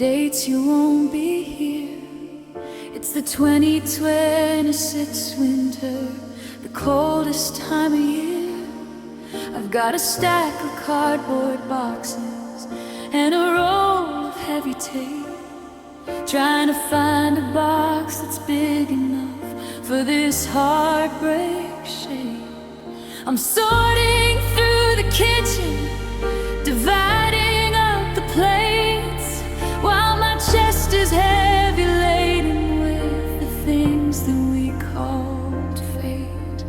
dates you won't be here. It's the 2026 winter, the coldest time of year. I've got a stack of cardboard boxes and a roll of heavy tape, trying to find a box that's big enough for this heartbreak shape. I'm sorting through the kitchen, dividing up the plates, while my chest is heavy laden with the things that we called fate.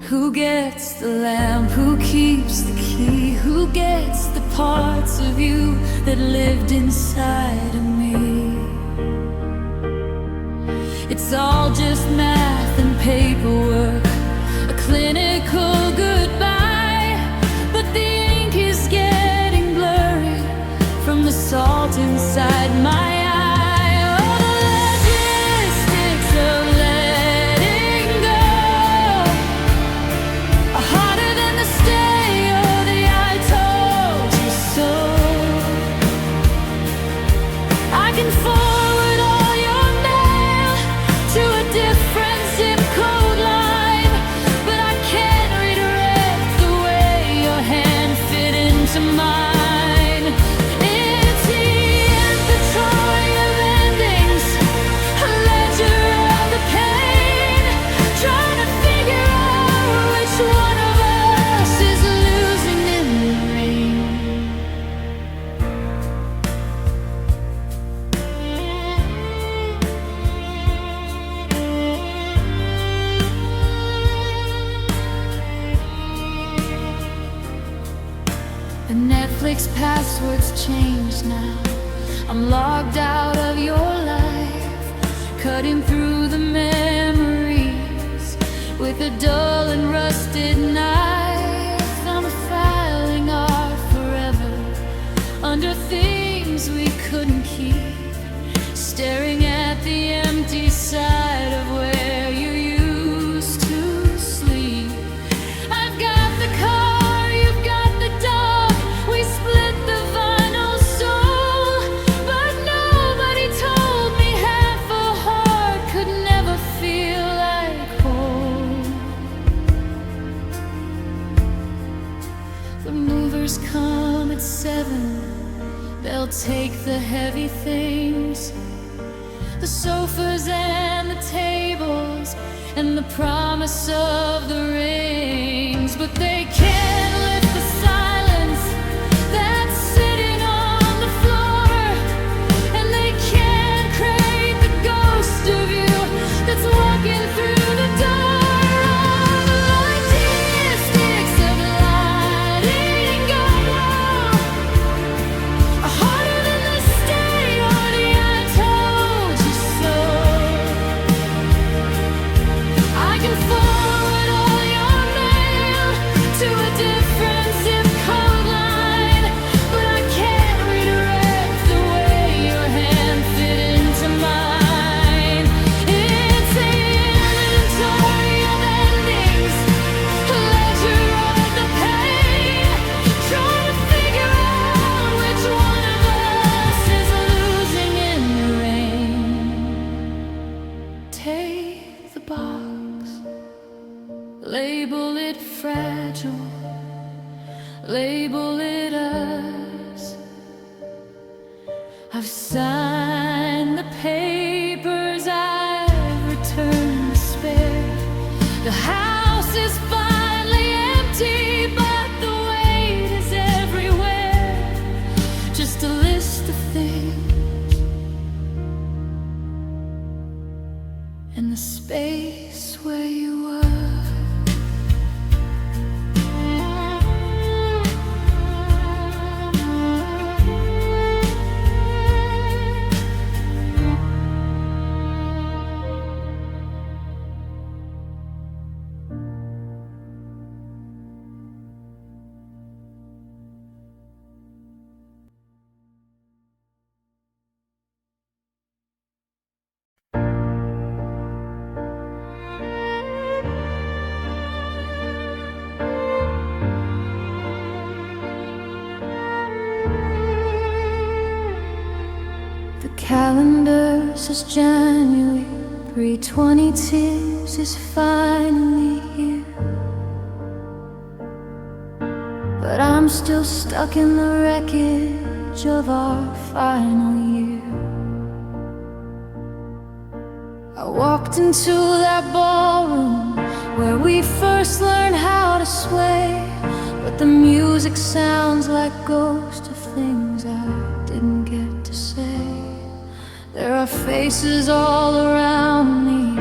Who gets the lamp? Who keeps the key? Who gets the parts of you that lived inside of me? It's all just math and paperwork, a clinical goodbye. But the ink is getting blurry from the salt inside my eye. Oh, the logistics of letting go are harder than the stay or the I told you so. I can forward all your mail to a different zip code line, but I can't redirect the way your hand fit into mine. It's the inventory of endings, a ledger of the pain, trying to figure out which one of us is losing in the rain. The Netflix password's changed now. I'm logged out of your life, cutting through the memories with a dull and rusted knife. I'm filing our forever under things we couldn't keep, staring at the empty side of where you used to sleep. I've got the car, you've got the dog, we split the vinyl soul, but nobody told me half a heart could never feel like whole. The movers come at 7, they'll take the heavy things, the sofas and the tables and the promise of the rings, but they can't lift the silence that's sitting on the floor, and they can't create the ghost of you that's walking through the door. The logistics of letting go are harder than the stay or the I told you so. I can forward all your mail to a different zip code line, but I can't redirect the way your hand fit into mine. It's the inventory of endings, a ledger of the pain, trying to figure out which one of us is losing in the rain. Take the box, label it fragile, label it us. I've signed the papers, I've returned despair. The house is finally empty, but the weight is everywhere. Just a list of things in the space where you were. calendar says January 2026 is finally here, but I'm still stuck in the wreckage of our final year. I walked into that ballroom where we first learned how to sway, but the music sounds like ghosts of things I didn't get to say. There are faces all around me,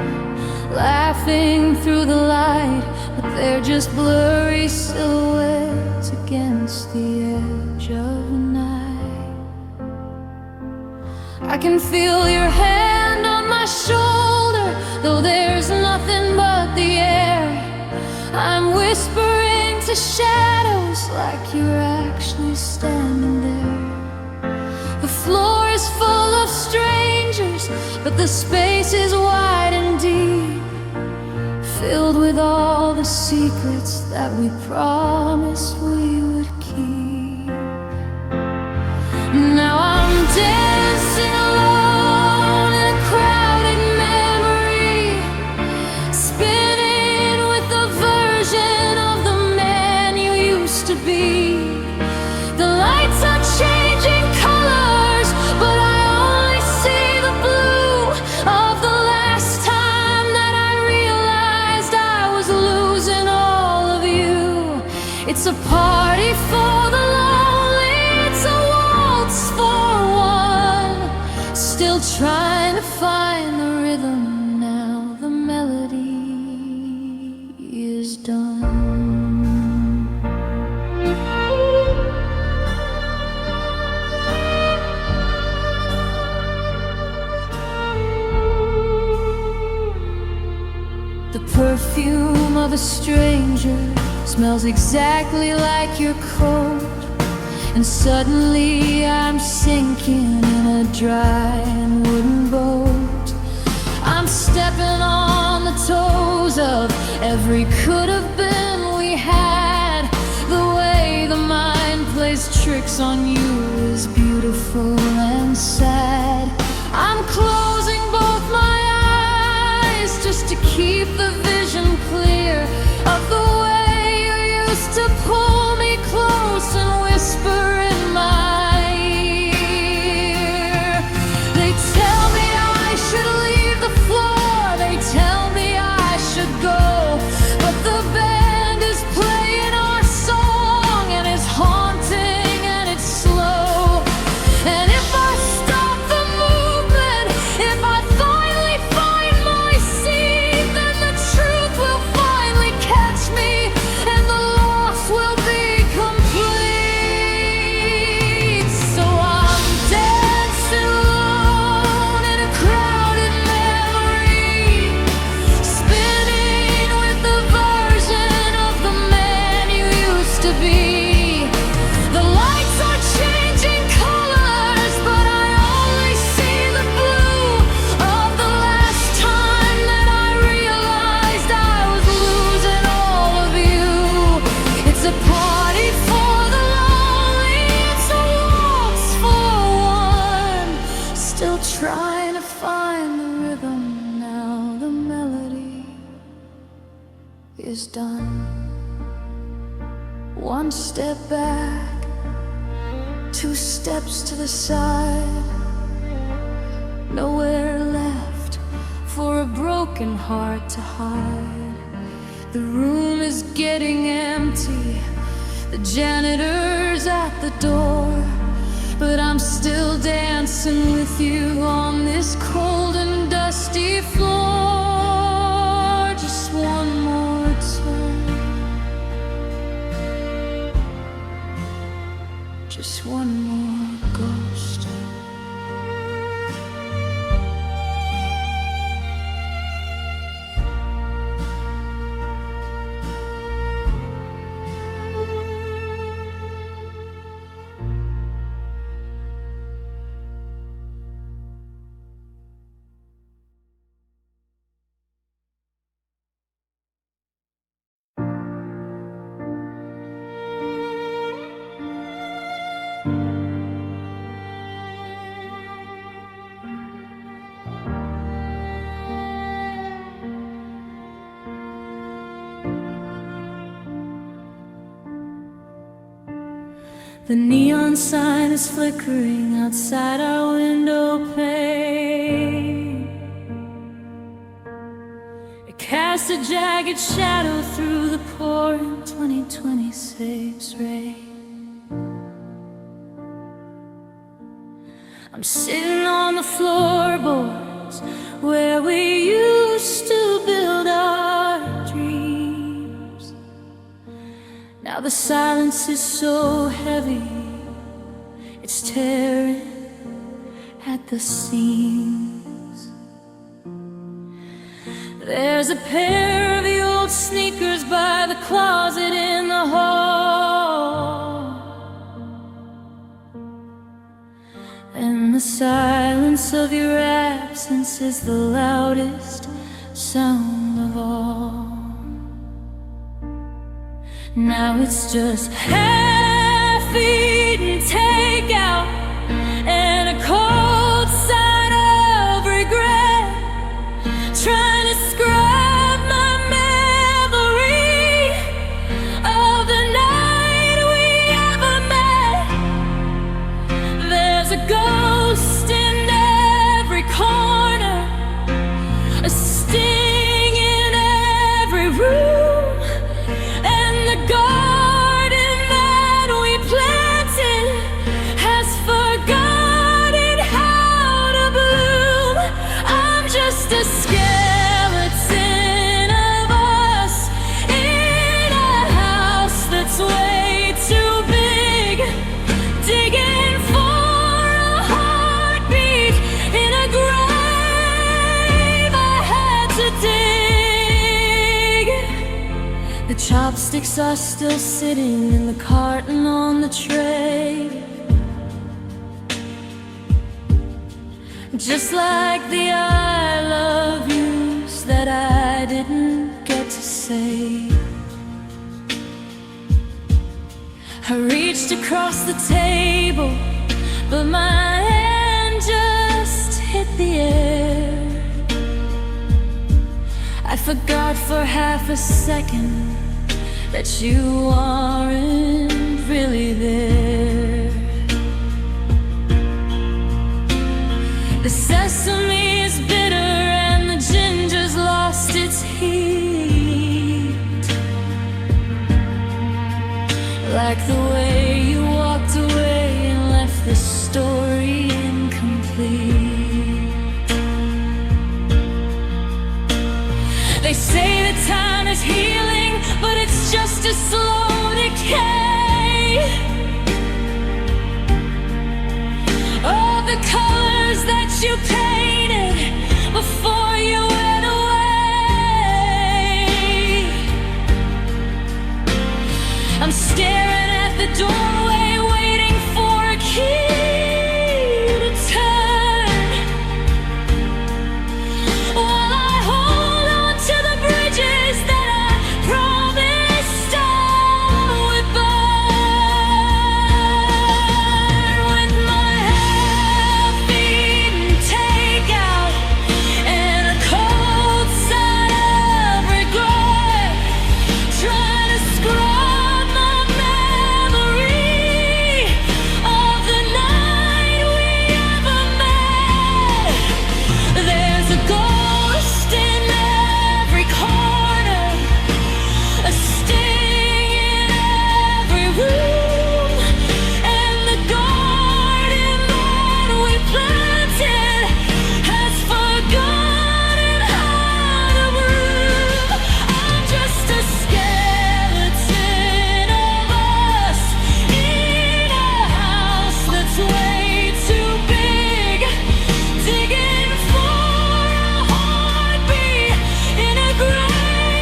laughing through the light, but they're just blurry silhouettes against the edge of the night. I can feel your hand on my shoulder, though there's nothing but the air. I'm whispering to shadows like you're actually standing there. The floor is full of strangers, but the space is wide and deep, filled with all the secrets that we promised we would keep. Now I'm dancing alone in a crowded memory, spinning with the version of the man you used to be. The lights are changing colors, but I only see the blue of the last time that I realized I was losing all of you. It's a party for the lonely, it's a waltz for one, still trying to find the rhythm now the melody is done. The perfume of a stranger smells exactly like your coat, and suddenly I'm sinking in a dry and wooden boat. I'm stepping on the toes of every could have been we had. The way the mind plays tricks on you is beautiful and sad. I'm closing both my eyes just to keep the vision clear of the way you used to pull me close and whisper in my ear. They tell me I should leave the floor, they tell me I should go, but the band is playing our song and it's haunting and it's slow. And if I stop the movement, if I finally find my seat, then the truth will finally catch me and the loss will be complete. So I'm dancing alone in a crowded memory, spinning with the version of the man you used to be. The lights are changing colors, but I only see the blue of the last time that I realized I was losing all of you. It's a party for the lonely, it's a waltz for one, still trying to find the rhythm now the melody is done. One step back, two steps to the side, nowhere left for a broken heart to hide. The room is getting empty, the janitor's at the door, but I'm still dancing with you on this cold and dusty floor. Just one more time, just one more ghost. The neon sign is flickering outside our window pane. It casts a jagged shadow through the pouring 2026 rain. I'm sitting on the floorboards where we used to build our dreams. Now the silence is so heavy, it's tearing at the seams. There's a pair of the old sneakers by the closet in the hall, and the silence of your absence is the loudest sound of all. Now it's just half-eaten takeout and a cold side of regret, trying to scrub my memory of the night we ever met. There's a ghost in every corner, a sting in every room, and the garden that we planted has forgotten how to bloom. I'm just a skeleton of us in a house that's way too big, digging for a heartbeat in a grave I had to dig. The chopsticks are still sitting in the carton on the tray, just like the I love yous that I didn't get to say. I reached across the table, but my hand just hit the air. I forgot for half a second that you aren't really there. The sesame is bitter and the ginger's lost its heat, like the way you walked away and left the story incomplete. They say that time is healing, but it's just a slow decay. All the colors that you painted before you went away. I'm staring at the doorway, waiting for a key to turn, while I hold on to the bridges that I promised I would burn. With my half-eaten takeout and a cold side of regret, trying to scrub my memory of the night we ever met. There's a ghost in every corner, a sting in every room, and the garden that we planted has forgotten how to bloom. I'm just a skeleton of us in a house that's way too big, digging for a heartbeat in a grave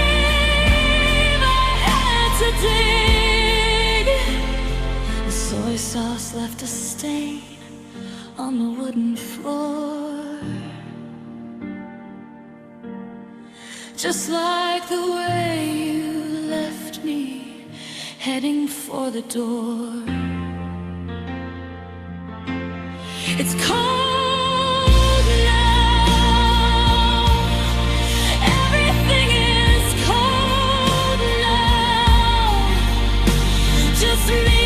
I had to dig. The soy sauce left a stain on the wooden floor, just like the way you left me heading for the door. It's cold now, everything is cold now, just me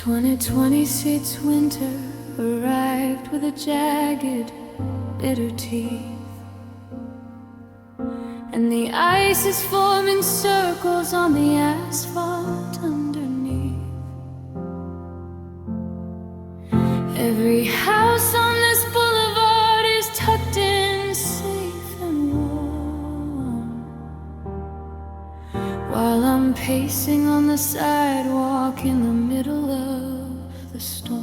2026 winter arrived with a jagged, bitter teeth, and the ice is forming circles on the asphalt underneath. Every house on this boulevard is tucked in safe and warm, while I'm pacing on the sidewalk in the middle of the storm.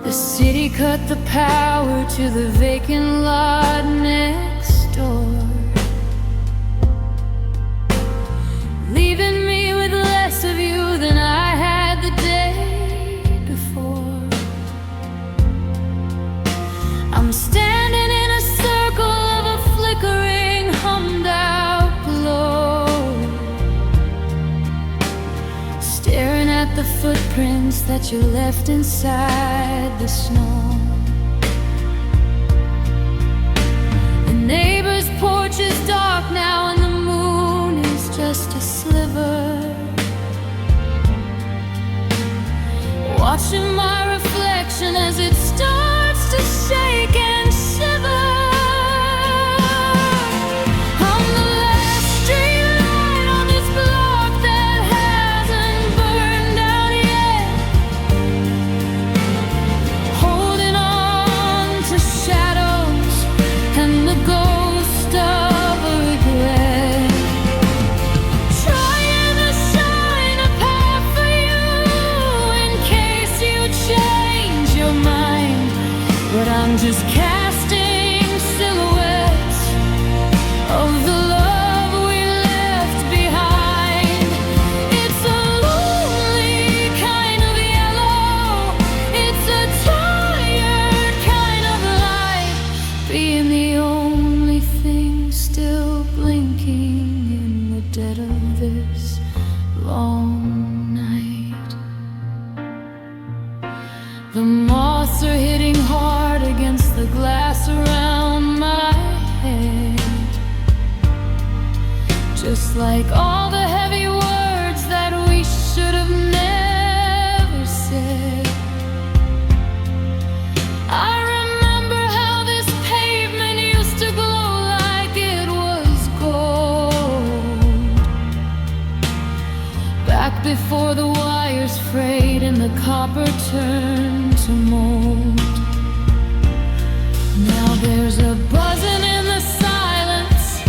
The city cut the power to the vacant lot next door, leaving me with less of you than I had the day before. I'm standing in a circle of a flickering, hummed out glow, staring at the footprints that you left inside the snow. The neighbor's porch is dark now and the moon is just a sliver, watching my reflection as it starts to shake and shiver. I'm the last street light on this block that hasn't burned out yet, holding on to shadows and the ghost of a regret, trying to shine a path for you in case you change your mind. But I'm just casting silhouettes of the love we left behind. It's a lonely kind of yellow, it's a tired kind of light, being the only thing still blinking in the dead of this long night. The moths are hitting hard against the glass around my head, just like all the heavy words that we should have never said. I remember how this pavement used to glow like it was gold, back before the wires frayed and the copper turned to mold. Now there's a buzzing in the silence,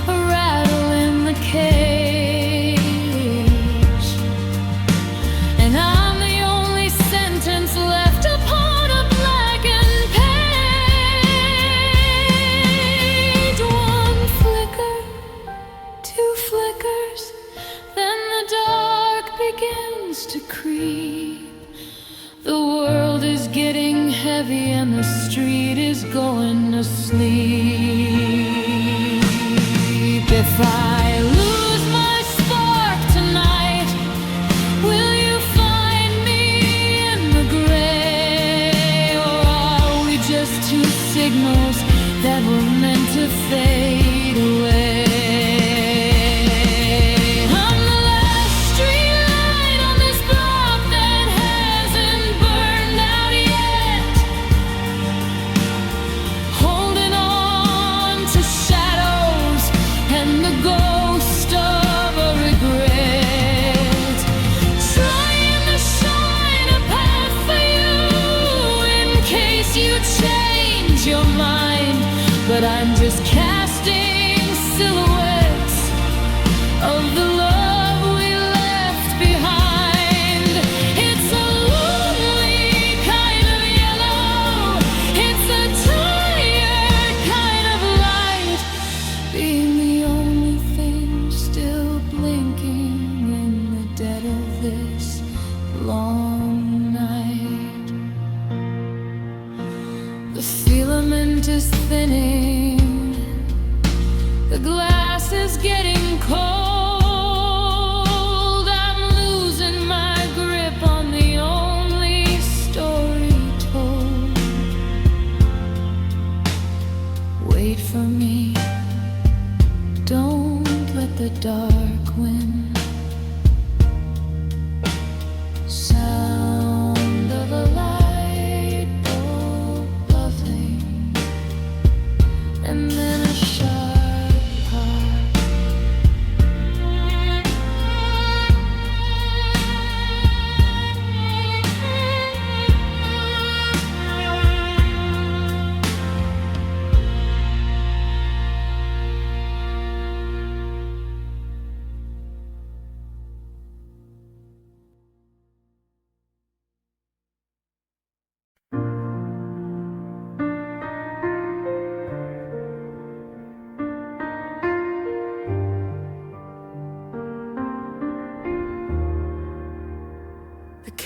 a rattle in the cage, and I'm the only sentence left upon a blackened page. One flicker, two flickers, then the dark begins to creep. The world is getting heavy and the street is going to sleep. If I lose my spark tonight, will you find me in the gray? Or are we just two signals that were meant to fade away? I'm the last street light on this block that hasn't burned out yet, holding on to shadows and the ghost of a regret, trying to shine a path for you in case you change your mind. But I'm just casting silhouettes of the love we left behind. It's a lonely kind of yellow, it's a tired kind of light, being the only thing still blinking in the dead of this long night. The filament is thinning, the glass is getting cold. I'm losing my grip on the only story told. Wait for me, don't let the dark win.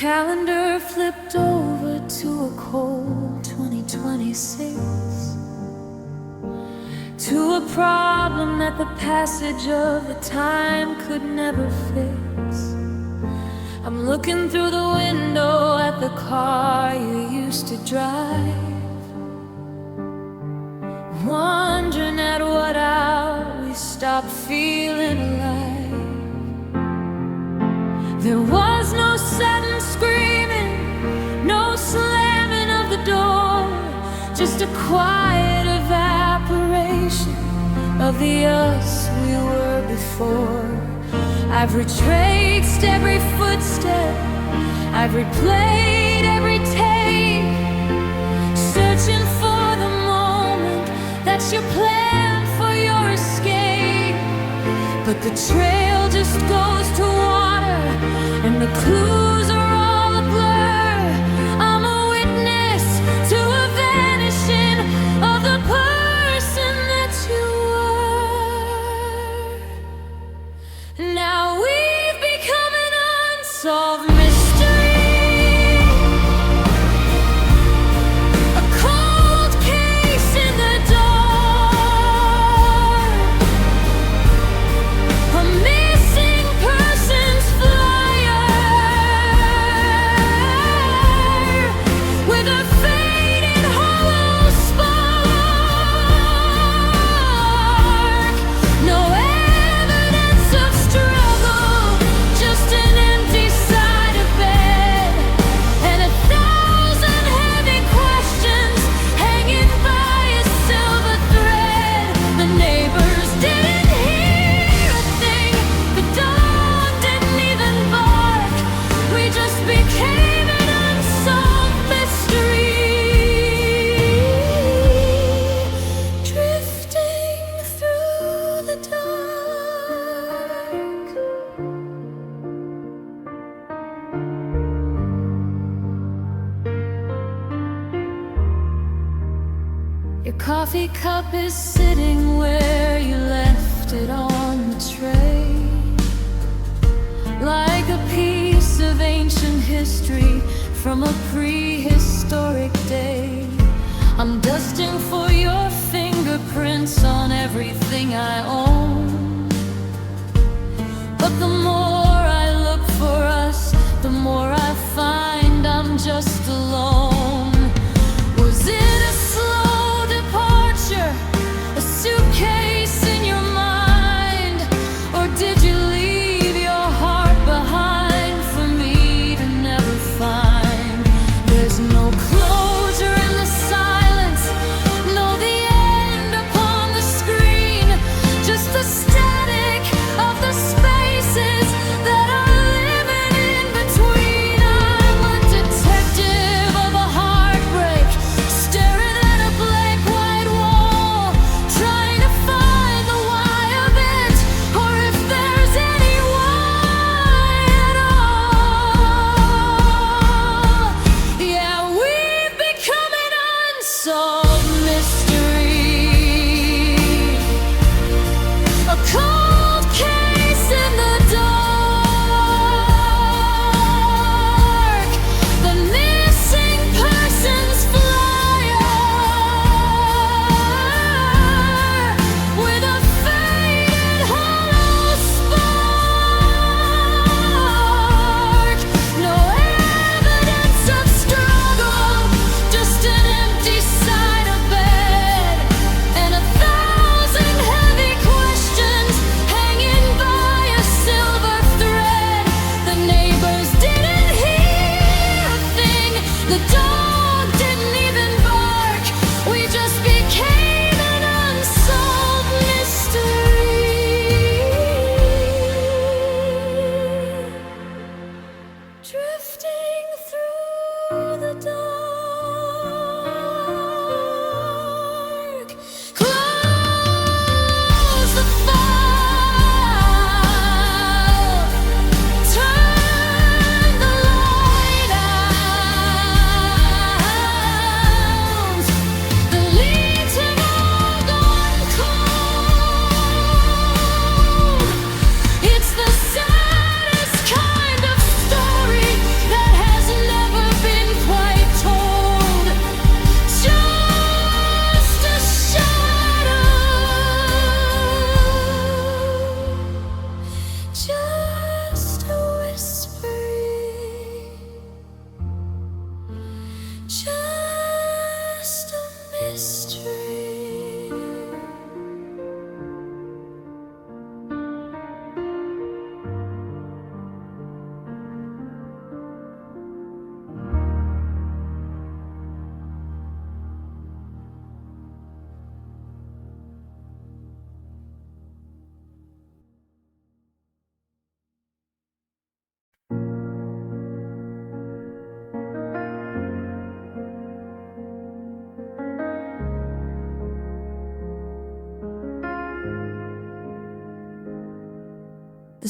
calendar flipped over to a cold 2026, to a problem that the passage of the time could never fix. I'm looking through the window at the car you used to drive, wondering at what hour we stopped feeling alive. There was no sudden screaming, no slamming of the door, just a quiet evaporation of the us we were before. I've retraced every footstep, I've replayed every take, searching for the moment that's your plan for your escape. But the trail just goes to water, and the clues are all a blur. I'm a witness to a vanishing of the person that you were. Now we've become an unsolved mystery, a cold case in the dark, a missing persons flyer with a faded hollow spark. No evidence of struggle, just an empty side of bed, and 1,000 heavy questions hanging by a silver thread. The neighbors didn't hear a thing, the dog didn't even bark. We just became an unsolved mystery, drifting through the dark. Your coffee cup is sitting where you left it on the tray, like a piece of ancient history from a prehistoric day. I'm dusting for your fingerprints on everything I own, but the more I look for us, the more I find I'm just alone. Was it a slow departure, a suitcase in your mind, or did you leave your heart behind for me to never find? There's no closure in the silence, no the end upon the screen, just the static of the spaces that are living in between.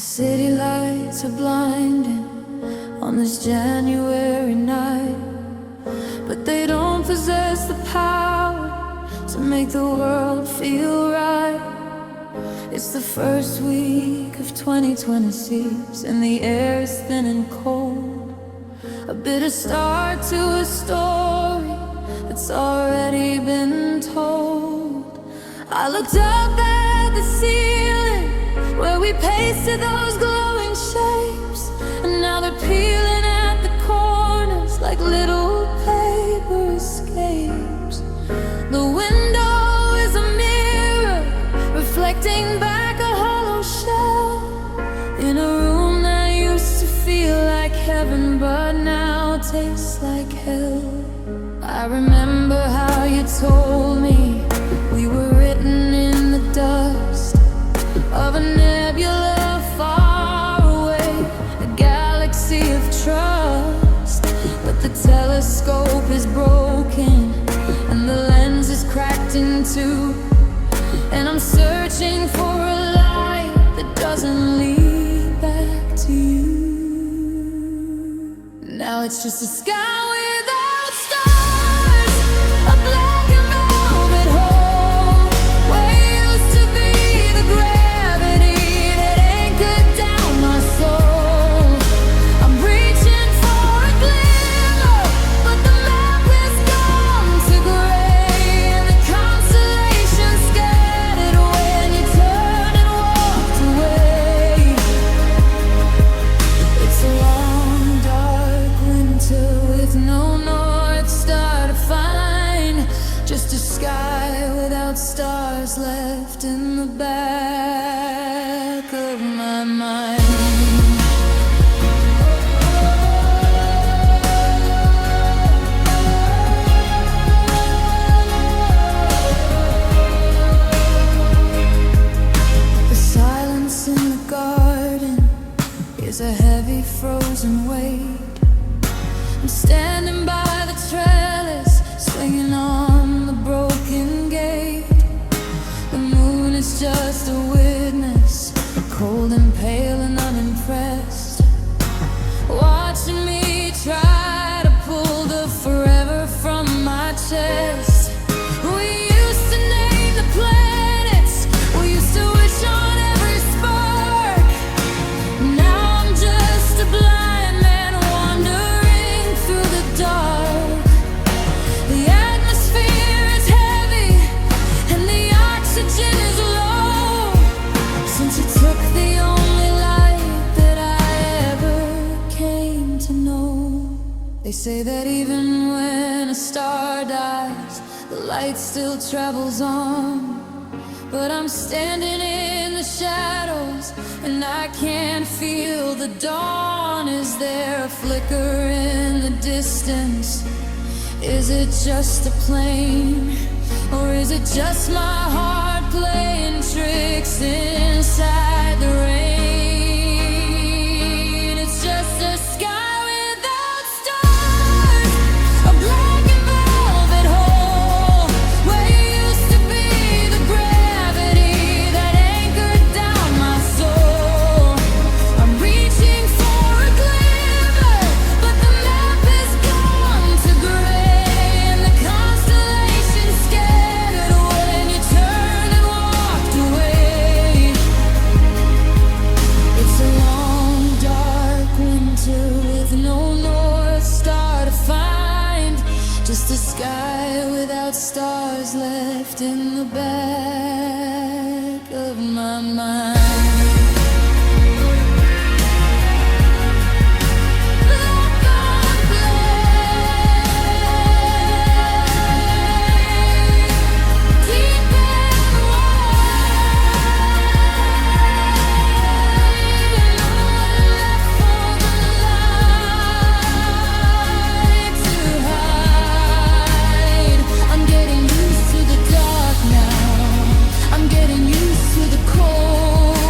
city lights are blinding on this January night, but they don't possess the power to make the world feel right. It's the first week of 2026 and the air is thin and cold, a bitter start to a story that's already been told. I looked up at the ceiling where we pasted those glowing shapes, and now they're peeling at the corners like little paper escapes. The window is a mirror reflecting back a hollow shell in a room that used to feel like heaven but now tastes like hell. I remember how you told me we were written in the dust of a nebula far away, a galaxy of trust. But the telescope is broken and the lens is cracked in two, and I'm searching for a light that doesn't lead back to you. Now it's just a sky without stars, a black and velvet hole where used to be the gravity that anchored down my soul. I'm reaching for a glimmer, but the map is gone to gray, and the constellations scattered when you turned and walked away. It's a long, dark winter with no north star to find, just a sky without stars left in the back of my mind. The silence in the garden is a heavy frozen weight. I'm standing by the trellis, swinging on the broken gate. The moon is just a witness, cold and pale and unimpressed, watching me try to pull the forever from my chest. We used to name the planets, we used to wish on every spark. Now I'm just a blind man wandering through the dark. The atmosphere is heavy and the oxygen is low, since you took the only light that I ever came to know. They say that even when a star dies, the light still travels on. But I'm standing in the shadows and I can't feel the dawn. Is there a flicker in the distance? Is it just a plane? Or is it just my heart playing tricks inside the rain? It's just a sky without stars, a black and velvet hole where used to be the gravity that anchored down my soul. I'm reaching for a glimmer, but the map is gone to gray, and the constellations scattered when you turned and walked away. It's a long, dark winter with no north star to find, just a sky without stars left in the back of my mind. Look on flame, deep and wide, no one left for the light to hide. I'm getting used to the dark now, I'm getting used to the cold.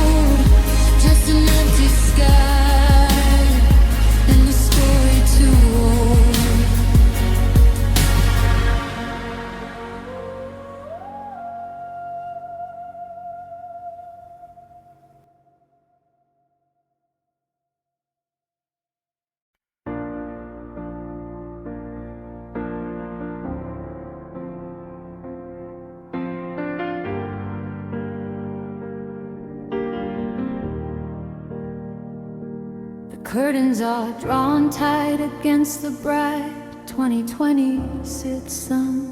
curtains are drawn tight against the bright 2026 sun.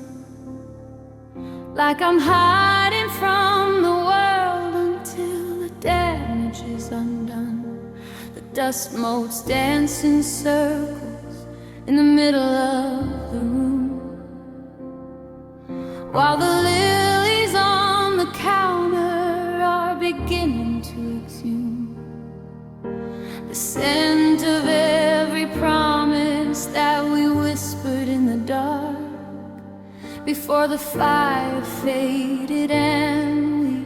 Like I'm hiding from the world until the damage is undone. The dust motes dance in circles in the middle of the room, while the lilies on the counter are beginning to exhume the scent of every promise that we whispered in the dark before the fire faded and we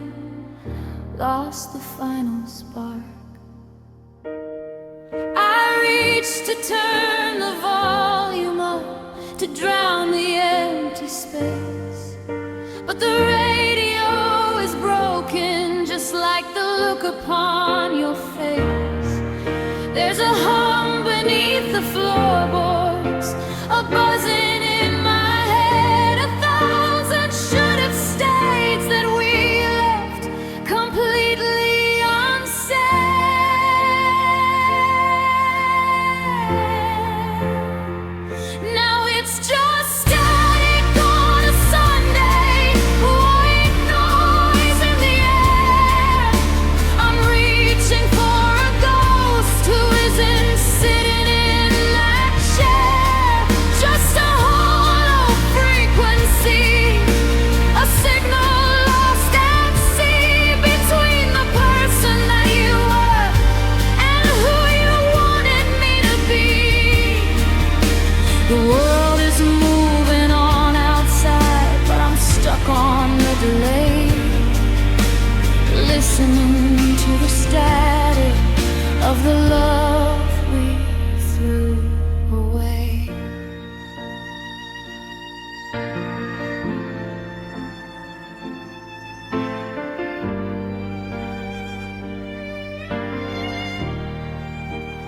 lost the final spark. I reached to turn the volume up to drown the empty space, but the radio is broken, just like the look upon your face. There's a hum beneath the floorboards, a buzzing in my head, 1,000 should have states that we left completely unsaid. Now it's just static on a Sunday, white noise in the air. I'm reaching for a ghost who isn't sitting in that chair. Just a hollow frequency, a signal lost at sea between the person that you were and who you wanted me to be. The world is moving on outside, but I'm stuck on the delay, listening to the static of the love we threw away.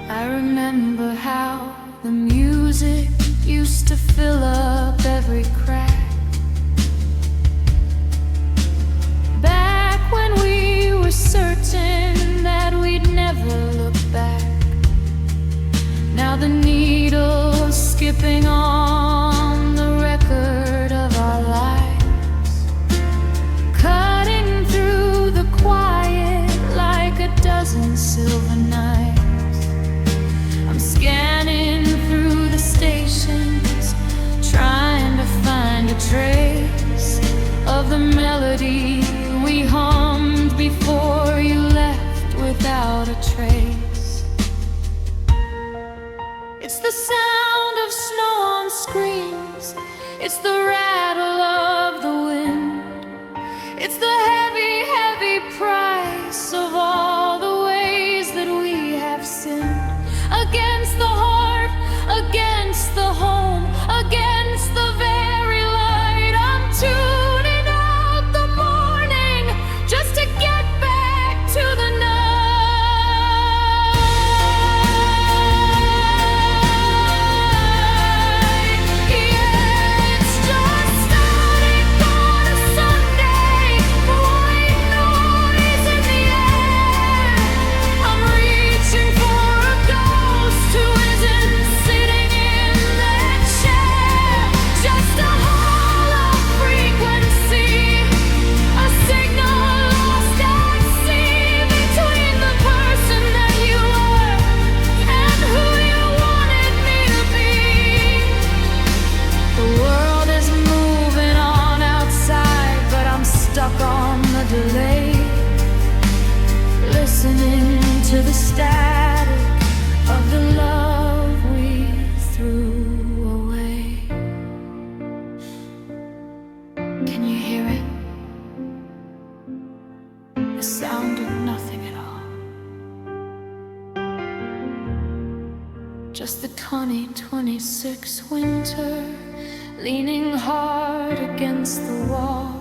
I remember how the music used to fill up every crack, back when we were certain that we'd never look back. Now the needle's skipping on the record of our lives, cutting through the quiet like a dozen silver knives. I'm scanning through the stations, trying to find a trace of the melody we hummed before you left without a trace. It's the sound of snow on screens, it's the rattle of the wind, it's the heavy, heavy price of all the ways that we have sinned. Against the heart, against the home, against the very light, I'm tuning out the morning just to get back to the night. Yeah, it's just static on a Sunday, white noise in the air. I'm reaching for a ghost who isn't sitting in that chair. Just a hollow frequency, a signal lost at sea between the person that you were and who you wanted me to be. The world is moving on outside, but I'm stuck on the delay, listening to the static of the love we threw away. Can you hear it? The sound of nothing at all. Just the 2026 winter, leaning hard against the wall.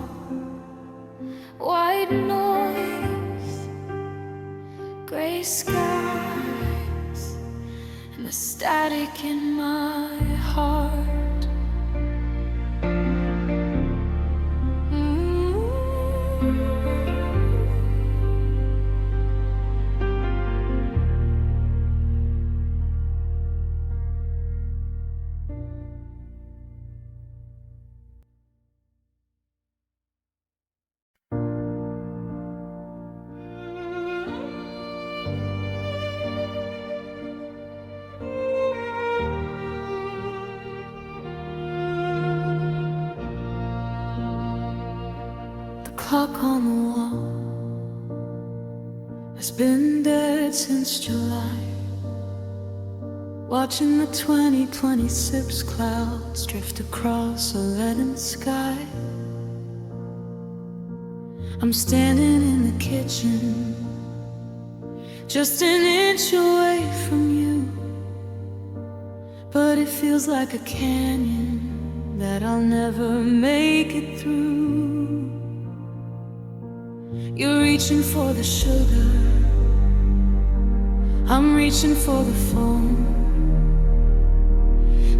White noise, gray skies, and the static in my heart. clock on the wall has been dead since July, watching the 2026 clouds drift across a leaden sky. I'm standing in the kitchen, just an inch away from you, but it feels like a canyon that I'll never make it through. You're reaching for the sugar, I'm reaching for the phone.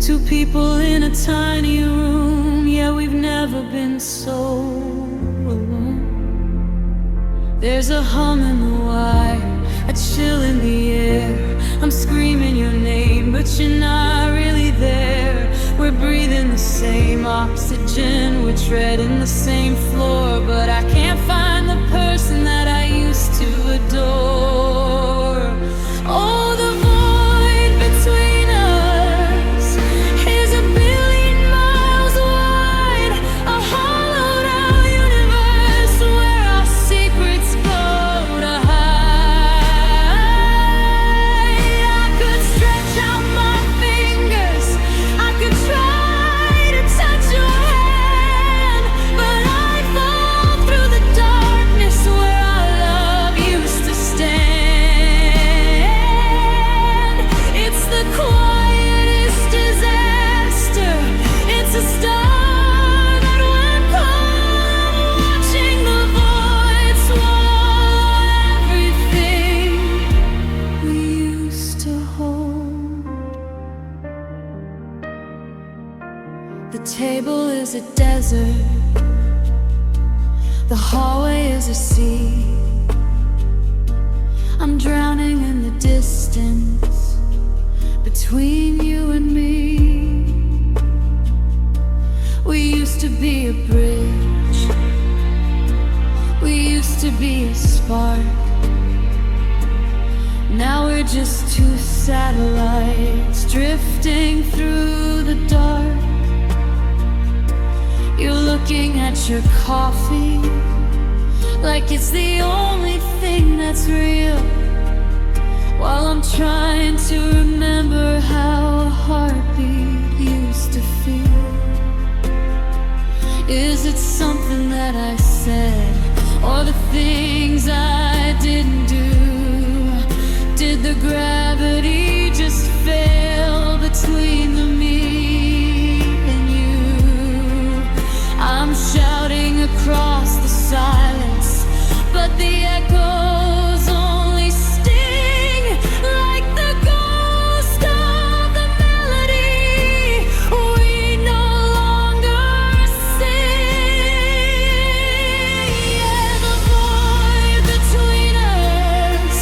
Two people in a tiny room, yeah, we've never been so alone. There's a hum in the wire, a chill in the air. I'm screaming your name, but you're not really there. We're breathing the same oxygen, we're treading the same floor, but I can't find the person that I used to adore. Oh, the void between us is a billion miles wide, a hollowed out universe where our secrets go to hide. I could stretch out my fingers, I could try to touch your hand, but I'd fall through the darkness where our love used to stand. It's the quietest disaster, it's a star that went cold, watching the void swallow everything we used to hold. The table is a desert, the hallway is a sea. I'm drowning in the distance between you and me. We used to be a bridge, we used to be a spark. Now we're just two satellites drifting through the dark. You're looking at your coffee like it's the only thing that's real, while I'm trying to remember how a heartbeat used to feel. Is it something that I said, or the things I didn't do? Did the gravity just fail between the me and you? I'm shouting across the silence, but the echoes only sting like the ghost of the melody we no longer sing. Yeah, the void between us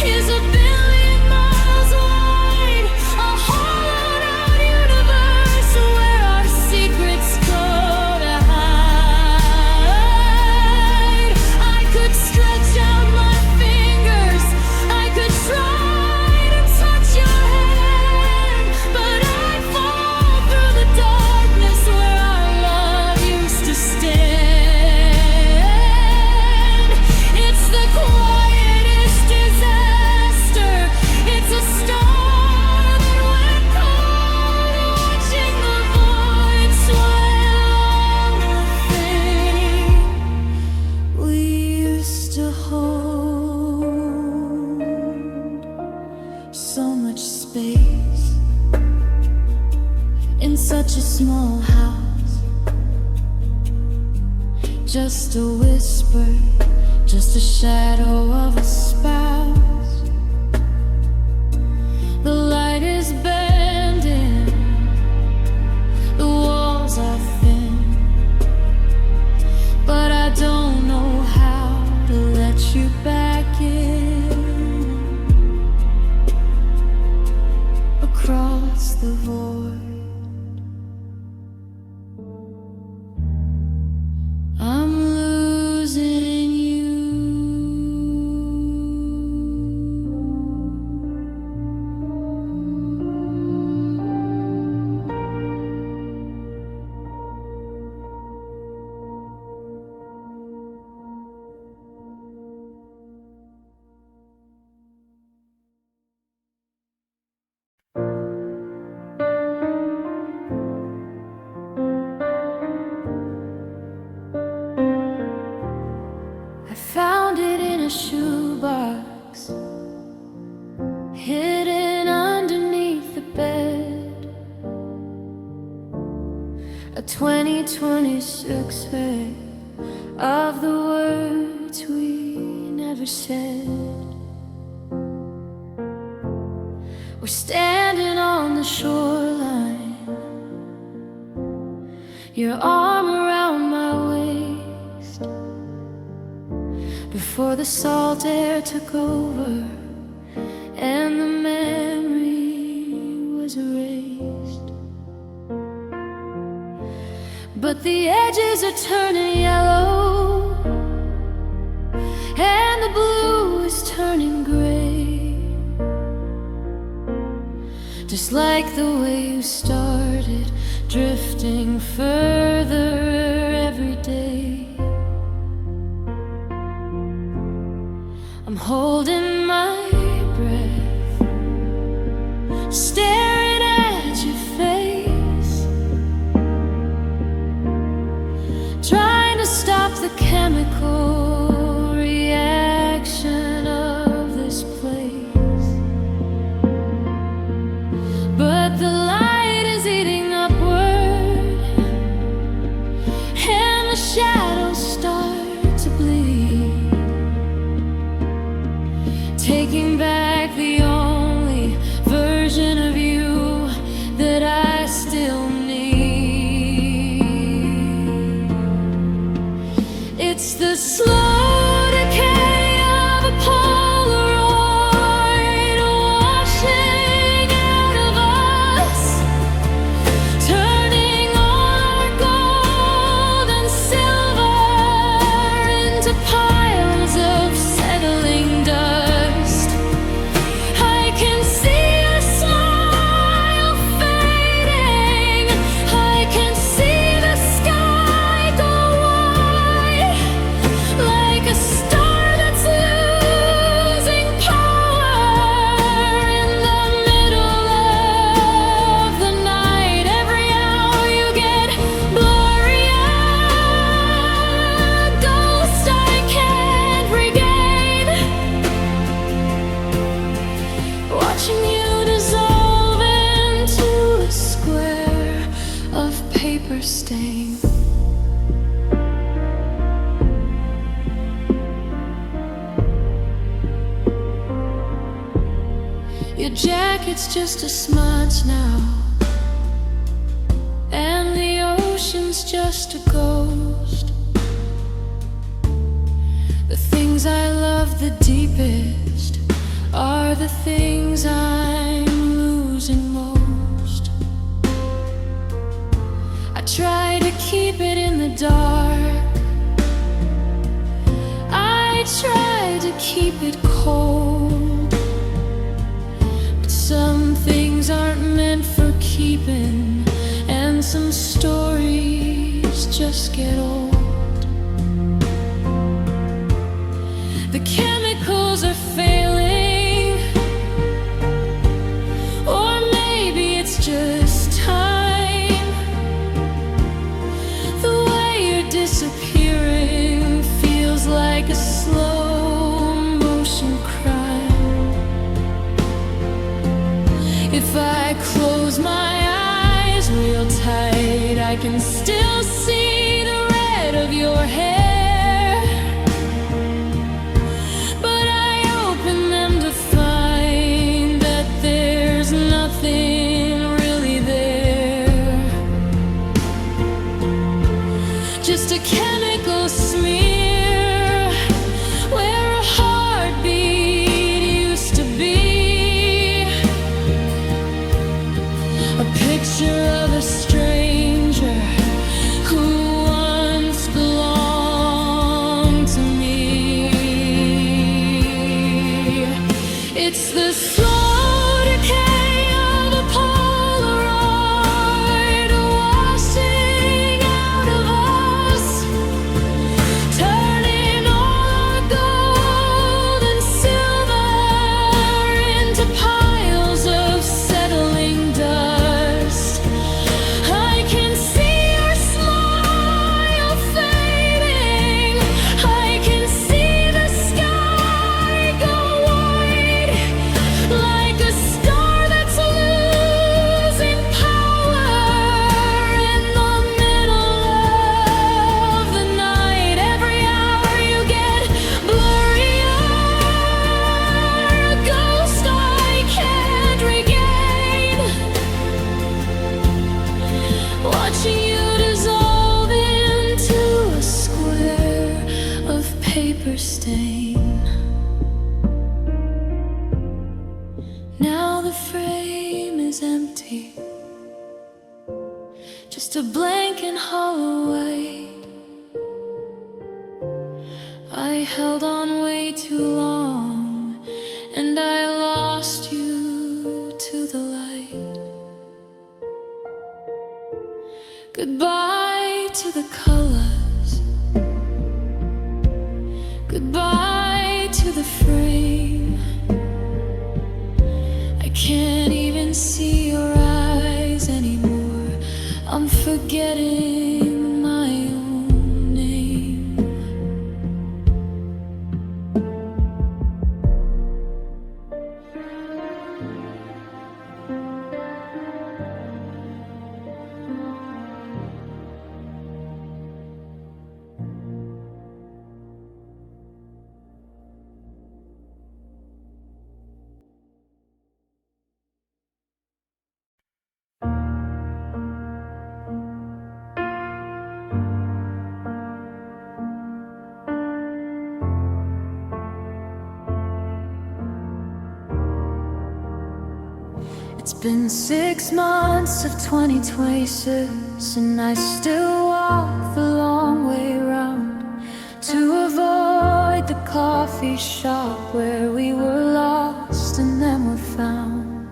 is a billion miles wide, a hollowed out universe where our secrets go to hide. I could stretch out my fingers, I could try to touch your hand, but I'd fall through the darkness where our love used to stand. It's the quietest disaster, it's a star that went cold, watching the void swallow everything we used to hold. So much space in such a small house, just a whisper, just a shadow of a spouse. The light is bending, the walls are thin, but I don't know how to let you back in. Across the void, I'm losing you. a 2026 fate of the words we never said. We're standing on the shoreline, your arm around my waist, before the salt air took over and the memory was erased. But the edges are turning yellow and the blue is turning gray, just like the way you started, drifting further every day. I'm holding my breath, staring at your face, trying to stop the chemical reaction of this place. But the light is eating upward and the shadows start to bleed, taking back the only version of you that I still need. It's the slow decay of a Polaroid washing out of us, turning all our gold and silver into piles of settling dust. I can see a smile fading, I can see the sky go white, like a star that's losing power in the middle of the night. Every hour you get blurrier, ghost I can't regain, watching you dissolve into a square of paper stain. Your jacket's just a smudge now, and the ocean's just a ghost. The things I love the deepest are the things I'm losing most. I try to keep it in the dark, I try to keep it cold, but some things aren't meant for keeping, and some stories just get old. The chemicals are failing, or maybe it's just time. The way you're disappearing feels like a slow motion crime. If I close my eyes real tight, I can still see the red of your hair. But I open them to find that there's nothing really there, just a chemical smear where a heartbeat used to be, a picture of a stranger who once belonged watching you dissolve into a square of paper stain. Now the frame is empty, just a blank and hollow white. I held on way too long, and I lost you to the light. Goodbye to the colors, goodbye to the frame. I can't even see your eyes anymore. I'm forgetting my own name. It's been 6 months of 2026, and I still walk the long way round to avoid the coffee shop where we were lost and then were found.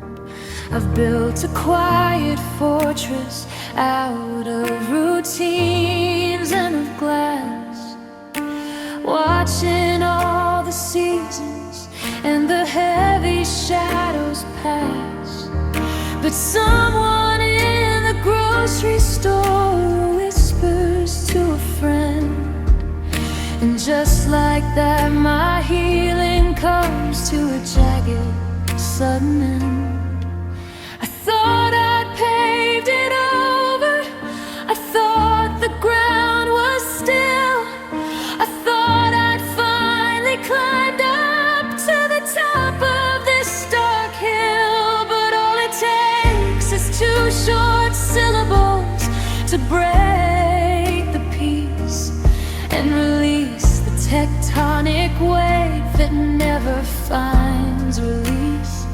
I've built a quiet fortress out of routines and of glass, watching all the seasons and the heavy shadows pass. But someone in the grocery store whispers to a friend, and just like that my healing comes to a jagged, sudden end. I thought I'd paved it over, I thought the ground was still, I thought I'd finally climbed up to the top of this dark hill. But all it takes is 2 short syllables to break the peace and release the tectonic wave that never finds release.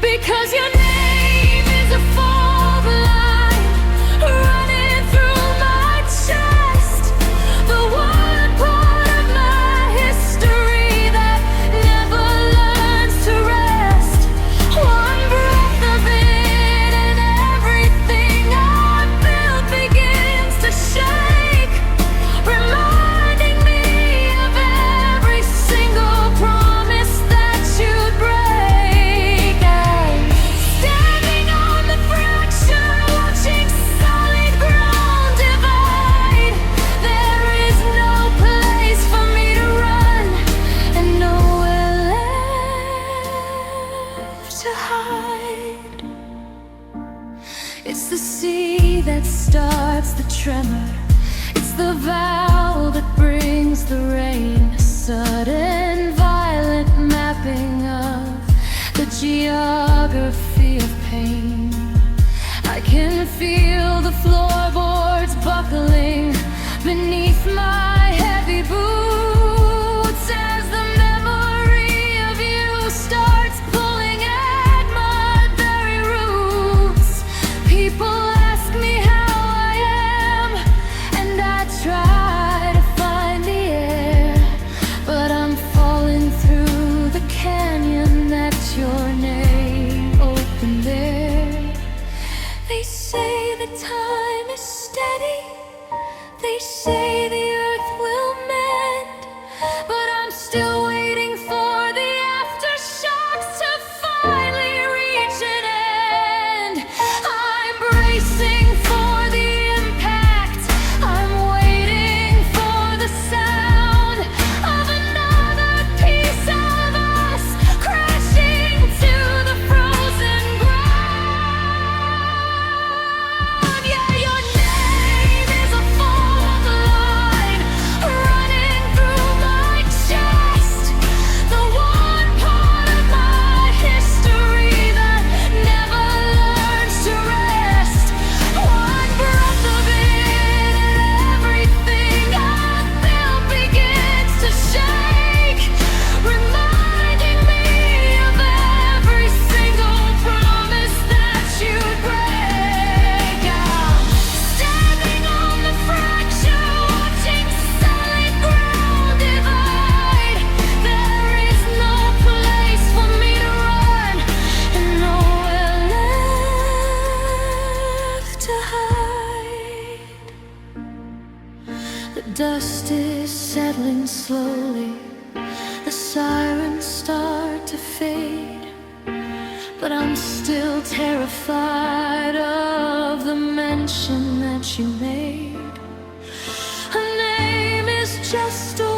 Because your name is a fault line running through my chest, the one part of my history that never learns to rest. One breath of it and everything I built begins to shake, reminding me of every single promise that you'd break. And standing on the fracture, watching solid ground divide, there is no place for me to run and nowhere left to hide. It's the sea that starts the tremor, it's the vow that brings the rain, a sudden violent mapping of the geography of pain. I can feel the floorboards buckling beneath my heavy boots as the memory of you starts pulling at my very roots. People ask me how I am, and I try to find the air, but I'm falling through the canyon that your name opened there. They say the time is steady, they say the earth will mend, but I'm still waiting for the aftershocks to finally reach an end. I'm bracing for the impact, I'm waiting for the sound of another piece of us crashing to the frozen ground. Yeah, The dust is settling slowly, the sirens start to fade, but I'm still terrified of the mention that you made. Her name is just a